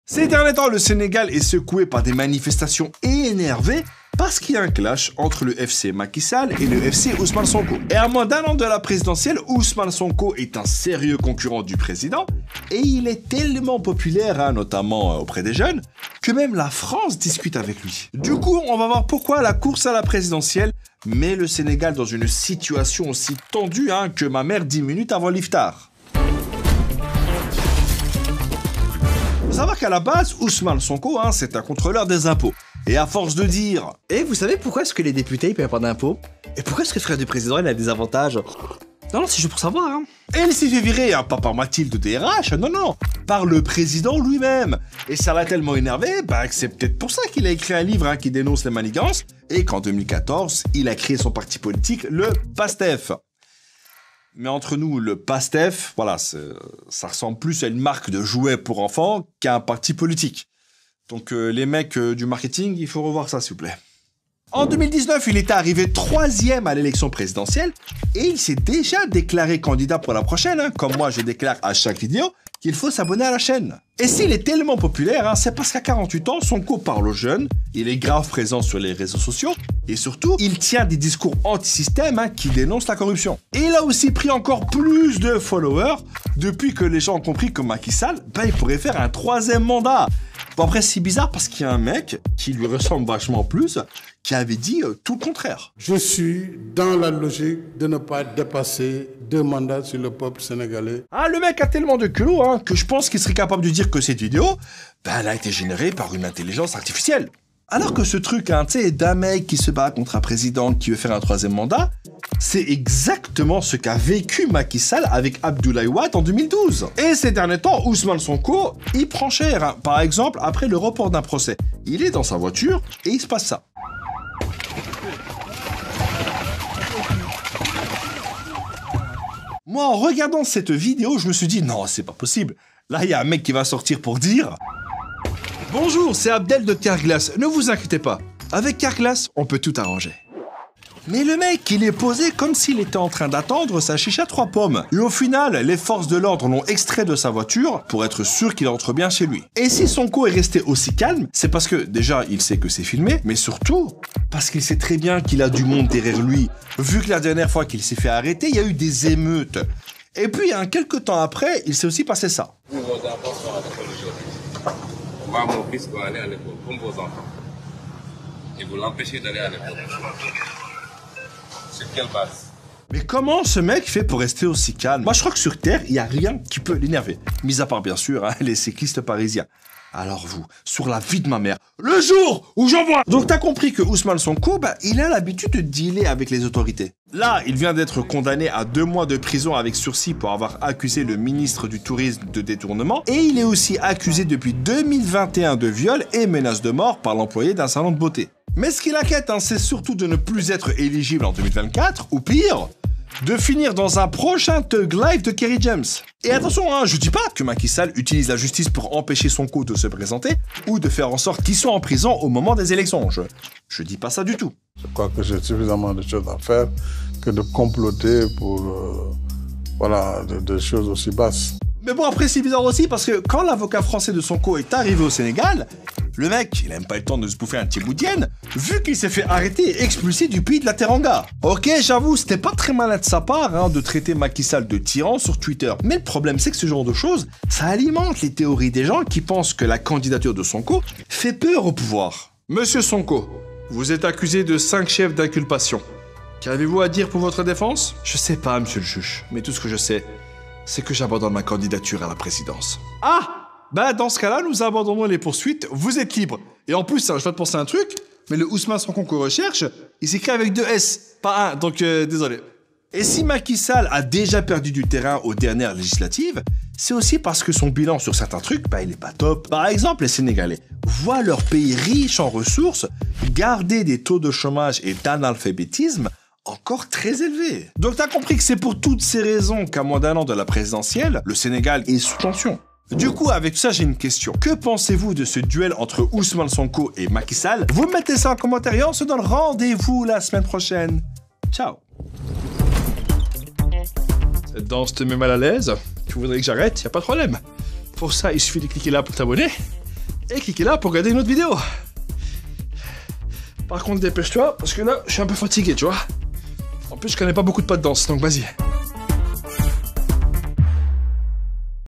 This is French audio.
Ces derniers temps, le Sénégal est secoué par des manifestations énervées parce qu'il y a un clash entre le FC Macky Sall et le FC Ousmane Sonko. Et à moins d'un an de la présidentielle, Ousmane Sonko est un sérieux concurrent du président et il est tellement populaire, notamment auprès des jeunes, que même la France discute avec lui. Du coup, on va voir pourquoi la course à la présidentielle met le Sénégal dans une situation aussi tendue que ma mère 10 minutes avant l'iftar. Faut savoir qu'à la base, Ousmane Sonko, c'est un contrôleur des impôts. Et à force de dire « Et vous savez pourquoi est-ce que les députés ils payent pas d'impôts? Et pourquoi est-ce que le frère du président il a des avantages ?» Non, c'est juste pour savoir, Et il s'est fait virer, pas par Mathilde DRH, non, par le président lui-même. Et ça l'a tellement énervé, que c'est peut-être pour ça qu'il a écrit un livre qui dénonce les manigances, et qu'en 2014, il a créé son parti politique, le PASTEF. Mais entre nous, le PASTEF, voilà, ça ressemble plus à une marque de jouets pour enfants qu'à un parti politique. Donc les mecs du marketing, il faut revoir ça, s'il vous plaît. En 2019, il était arrivé 3e à l'élection présidentielle et il s'est déjà déclaré candidat pour la prochaine, comme moi je déclare à chaque vidéo qu'il faut s'abonner à la chaîne. Et s'il est tellement populaire, c'est parce qu'à 48 ans, Sonko parle aux jeunes, il est grave présent sur les réseaux sociaux et surtout, il tient des discours anti-système qui dénoncent la corruption. Et il a aussi pris encore plus de followers depuis que les gens ont compris que Macky Sall, il pourrait faire un 3e mandat. Bon après c'est bizarre parce qu'il y a un mec qui lui ressemble vachement plus qui avait dit tout le contraire. Je suis dans la logique de ne pas dépasser 2 mandats sur le peuple sénégalais. Le mec a tellement de culot que je pense qu'il serait capable de dire que cette vidéo, elle a été générée par une intelligence artificielle. Alors que ce truc, d'un mec qui se bat contre un président qui veut faire un 3e mandat, c'est exactement ce qu'a vécu Macky Sall avec Abdoulaye Wade en 2012. Et ces derniers temps, Ousmane Sonko, il prend cher. Par exemple, après le report d'un procès, il est dans sa voiture et il se passe ça. Moi, en regardant cette vidéo, je me suis dit, non, c'est pas possible. Là, il y a un mec qui va sortir pour dire... Bonjour, c'est Abdel de Carglass. Ne vous inquiétez pas. Avec Carglass, on peut tout arranger. Mais le mec, il est posé comme s'il était en train d'attendre sa chicha 3 pommes. Et au final, les forces de l'ordre l'ont extrait de sa voiture pour être sûr qu'il entre bien chez lui. Et si Sonko est resté aussi calme, c'est parce que déjà, il sait que c'est filmé, mais surtout, parce qu'il sait très bien qu'il a du monde derrière lui. Vu que la dernière fois qu'il s'est fait arrêter, il y a eu des émeutes. Et puis, quelques temps après, il s'est aussi passé ça. Moi, mon fils doit aller à l'école, comme vos enfants. Et vous l'empêchez d'aller à l'école. Sur quelle base? Mais comment ce mec fait pour rester aussi calme? Moi, je crois que sur Terre, il n'y a rien qui peut l'énerver. Mis à part, bien sûr, les cyclistes parisiens. Alors vous, sur la vie de ma mère, le jour où j'envoie... Donc t'as compris que Ousmane Sonko, il a l'habitude de dealer avec les autorités. Là, il vient d'être condamné à 2 mois de prison avec sursis pour avoir accusé le ministre du Tourisme de détournement. Et il est aussi accusé depuis 2021 de viol et menace de mort par l'employé d'un salon de beauté. Mais ce qui l'inquiète, c'est surtout de ne plus être éligible en 2024, ou pire... de finir dans un prochain Thug Life de Kerry James. Et attention, je dis pas que Macky Sall utilise la justice pour empêcher Sonko de se présenter ou de faire en sorte qu'il soit en prison au moment des élections. Je dis pas ça du tout. Je crois que j'ai suffisamment de choses à faire que de comploter pour des choses aussi basses. Mais bon, après c'est bizarre aussi parce que quand l'avocat français de Sonko est arrivé au Sénégal, le mec, il a même pas eu le temps de se bouffer un petit bout d'hyène, vu qu'il s'est fait arrêter et expulser du pays de la Teranga. Ok, j'avoue, c'était pas très malin de sa part de traiter Macky Sall de tyran sur Twitter. Mais le problème, c'est que ce genre de choses, ça alimente les théories des gens qui pensent que la candidature de Sonko fait peur au pouvoir. Monsieur Sonko, vous êtes accusé de 5 chefs d'inculpation. Qu'avez-vous à dire pour votre défense? Je sais pas, monsieur le juge, mais tout ce que je sais, c'est que j'abandonne ma candidature à la présidence. Dans ce cas-là, nous abandonnons les poursuites, vous êtes libre. Et en plus, je viens de penser à un truc, mais le Ousmane Sonko qu'on recherche, il s'écrit avec 2 S, pas 1, donc désolé. Et si Macky Sall a déjà perdu du terrain aux dernières législatives, c'est aussi parce que son bilan sur certains trucs, il est pas top. Par exemple, les Sénégalais voient leur pays riche en ressources garder des taux de chômage et d'analphabétisme encore très élevés. Donc t'as compris que c'est pour toutes ces raisons qu'à moins d'1 an de la présidentielle, le Sénégal est sous tension. Du coup, avec ça, j'ai une question. Que pensez-vous de ce duel entre Ousmane Sonko et Macky Sall? Vous mettez ça en commentaire et on se donne rendez-vous la semaine prochaine. Ciao. Cette danse te met mal à l'aise? Tu voudrais que j'arrête? Y a pas de problème. Pour ça, il suffit de cliquer là pour t'abonner. et cliquez là pour regarder une autre vidéo. Par contre, dépêche-toi, parce que là, je suis un peu fatigué, tu vois. En plus, je connais pas beaucoup de pas de danse, donc vas-y.